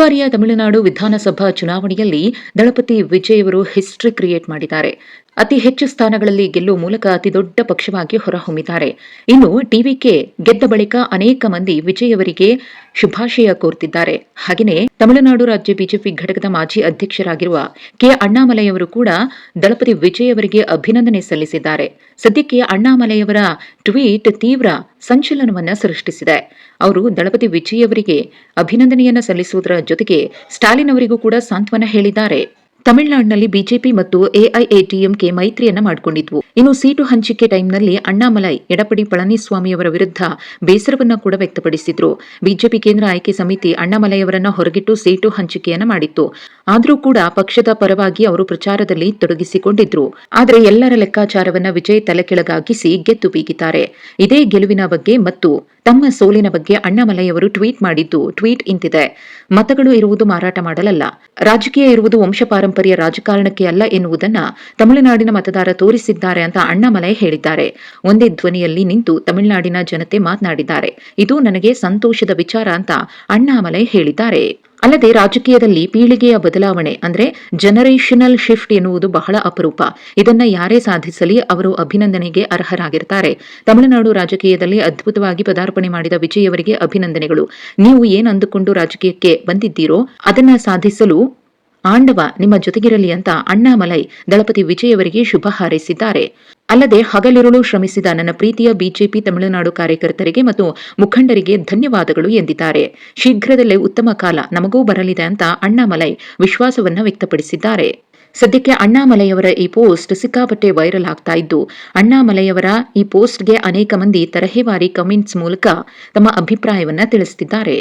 ಬಾರಿಯ ತಮಿಳುನಾಡು ವಿಧಾನಸಭಾ ಚುನಾವಣೆಯಲ್ಲಿ ದಳಪತಿ ವಿಜಯ್ ಅವರು ಹಿಸ್ಟರಿ ಕ್ರಿಯೇಟ್ ಮಾಡಿದ್ದಾರೆ. ಅತಿ ಹೆಚ್ಚು ಸ್ಥಾನಗಳಲ್ಲಿ ಗೆಲ್ಲುವ ಮೂಲಕ ಅತಿದೊಡ್ಡ ಪಕ್ಷವಾಗಿ ಹೊರಹೊಮ್ಮಿದ್ದಾರೆ. ಇನ್ನು ಟಿವಿಕೆ ಗೆದ್ದ ಬಳಿಕ ಅನೇಕ ಮಂದಿ ವಿಜಯ್ ಅವರಿಗೆ ಶುಭಾಶಯ ಕೋರ್ತಿದ್ದಾರೆ. ಹಾಗೆಯೇ ತಮಿಳುನಾಡು ರಾಜ್ಯ ಬಿಜೆಪಿ ಘಟಕದ ಮಾಜಿ ಅಧ್ಯಕ್ಷರಾಗಿರುವ ಕೆ ಅಣ್ಣಾಮಲೈಯವರು ಕೂಡ ದಳಪತಿ ವಿಜಯ್ ಅವರಿಗೆ ಅಭಿನಂದನೆ ಸಲ್ಲಿಸಿದ್ದಾರೆ. ಸದ್ಯಕ್ಕೆ ಅಣ್ಣಾಮಲೈಯವರ ಟ್ವೀಟ್ ತೀವ್ರ ಸಂಚಲನವನ್ನ ಸೃಷ್ಟಿಸಿದೆ. ಅವರು ದಳಪತಿ ವಿಜಯ್ ಅವರಿಗೆ ಅಭಿನಂದನೆಯನ್ನ ಸಲ್ಲಿಸುವುದರ ಜೊತೆಗೆ ಸ್ಟಾಲಿನ್ ಅವರಿಗೂ ಕೂಡ ಸಾಂತ್ವನ ಹೇಳಿದ್ದಾರೆ. ತಮಿಳುನಾಡಿನಲ್ಲಿ ಬಿಜೆಪಿ ಮತ್ತು ಎಐಎಡಿಎಂಕೆ ಮೈತ್ರಿಯನ್ನ ಮಾಡಿಕೊಂಡಿದ್ವು. ಇನ್ನು ಸೀಟು ಹಂಚಿಕೆ ಟೈಮ್ನಲ್ಲಿ ಅಣ್ಣಾಮಲೈ ಎಡಪಡಿ ಪಳನಿಸ್ವಾಮಿ ಅವರ ವಿರುದ್ಧ ಬೇಸರವನ್ನ ಕೂಡ ವ್ಯಕ್ತಪಡಿಸಿದ್ರು. ಬಿಜೆಪಿ ಕೇಂದ್ರ ಆಯ್ಕೆ ಸಮಿತಿ ಅಣ್ಣಾಮಲೈಯವರನ್ನ ಹೊರಗಿಟ್ಟು ಸೀಟು ಹಂಚಿಕೆಯನ್ನ ಮಾಡಿತ್ತು. ಆದರೂ ಕೂಡ ಪಕ್ಷದ ಪರವಾಗಿ ಅವರು ಪ್ರಚಾರದಲ್ಲಿ ತೊಡಗಿಸಿಕೊಂಡಿದ್ರು. ಆದರೆ ಎಲ್ಲರ ಲೆಕ್ಕಾಚಾರವನ್ನ ವಿಜಯ್ ತಲೆಕೆಳಗಾಗಿಸಿ ಗೆದ್ದು ಬೀಗಿದ್ದಾರೆ. ಇದೇ ಗೆಲುವಿನ ಬಗ್ಗೆ ಮತ್ತು ತಮ್ಮ ಸೋಲಿನ ಬಗ್ಗೆ ಅಣ್ಣಾಮಲೈ ಅವರು ಟ್ವೀಟ್ ಮಾಡಿದ್ದು ಟ್ವೀಟ್ ಇಂತಿದೆ: ಮತಗಳು ಇರುವುದು ಮಾರಾಟ ಮಾಡಲಲ್ಲ, ರಾಜಕೀಯ ಇರುವುದು ವಂಶ ಪಾರಂಪರ್ಯ ರಾಜಕಾರಣಕ್ಕೆ ಅಲ್ಲ ಎನ್ನುವುದನ್ನ ತಮಿಳುನಾಡಿನ ಮತದಾರ ತೋರಿಸಿದ್ದಾರೆ ಅಂತ ಅಣ್ಣಾಮಲೈ ಹೇಳಿದ್ದಾರೆ. ಒಂದೇ ಧ್ವನಿಯಲ್ಲಿ ನಿಂತು ತಮಿಳುನಾಡಿನ ಜನತೆ ಮಾತನಾಡಿದ್ದಾರೆ. ಇದು ನನಗೆ ಸಂತೋಷದ ವಿಚಾರ ಅಂತ ಅಣ್ಣಾಮಲೈ ಹೇಳಿದ್ದಾರೆ. ಅಲ್ಲದೆ ರಾಜಕೀಯದಲ್ಲಿ ಪೀಳಿಗೆಯ ಬದಲಾವಣೆ ಅಂದ್ರೆ ಜನರೇಷನಲ್ ಶಿಫ್ಟ್ ಎನ್ನುವುದು ಬಹಳ ಅಪರೂಪ. ಇದನ್ನ ಯಾರೇ ಸಾಧಿಸಲಿ ಅವರು ಅಭಿನಂದನೆಗೆ ಅರ್ಹರಾಗಿರ್ತಾರೆ. ತಮಿಳುನಾಡು ರಾಜಕೀಯದಲ್ಲಿ ಅದ್ಭುತವಾಗಿ ಪದಾರ್ಪಣೆ ಮಾಡಿದ ವಿಜಯ್ ಅವರಿಗೆ ಅಭಿನಂದನೆಗಳು. ನೀವು ಏನ್ ಅಂದುಕೊಂಡು ರಾಜಕೀಯಕ್ಕೆ ಬಂದಿದ್ದೀರೋ ಅದನ್ನ ಸಾಧಿಸಲು ಆಂಡವ ನಿಮ್ಮ ಜೊತೆಗಿರಲಿ ಅಂತ ಅಣ್ಣಾಮಲೈ ದಳಪತಿ ವಿಜಯ್ ಅವರಿಗೆ ಶುಭ ಹಾರೈಸಿದ್ದಾರೆ. ಅಲ್ಲದೆ ಹಗಲಿರುಳು ಶ್ರಮಿಸಿದ ನನ್ನ ಪ್ರೀತಿಯ ಬಿಜೆಪಿ ತಮಿಳುನಾಡು ಕಾರ್ಯಕರ್ತರಿಗೆ ಮತ್ತು ಮುಖಂಡರಿಗೆ ಧನ್ಯವಾದಗಳು ಎಂದಿದ್ದಾರೆ. ಶೀಘ್ರದಲ್ಲೇ ಉತ್ತಮ ಕಾಲ ನಮಗೂ ಬರಲಿದೆ ಅಂತ ಅಣ್ಣಾಮಲೈ ವಿಶ್ವಾಸವನ್ನ ವ್ಯಕ್ತಪಡಿಸಿದ್ದಾರೆ. ಸದ್ಯಕ್ಕೆ ಅಣ್ಣಾಮಲೈಯವರ ಈ ಪೋಸ್ಟ್ ಸಿಕ್ಕಾಪಟ್ಟೆ ವೈರಲ್ ಆಗ್ತಾ ಇದ್ದು, ಅಣ್ಣಾಮಲೈಯವರ ಈ ಪೋಸ್ಟ್ಗೆ ಅನೇಕ ಮಂದಿ ತರಹೇವಾರಿ ಕಮೆಂಟ್ಸ್ ಮೂಲಕ ತಮ್ಮ ಅಭಿಪ್ರಾಯವನ್ನ ತಿಳಿಸುತ್ತಿದ್ದಾರೆ.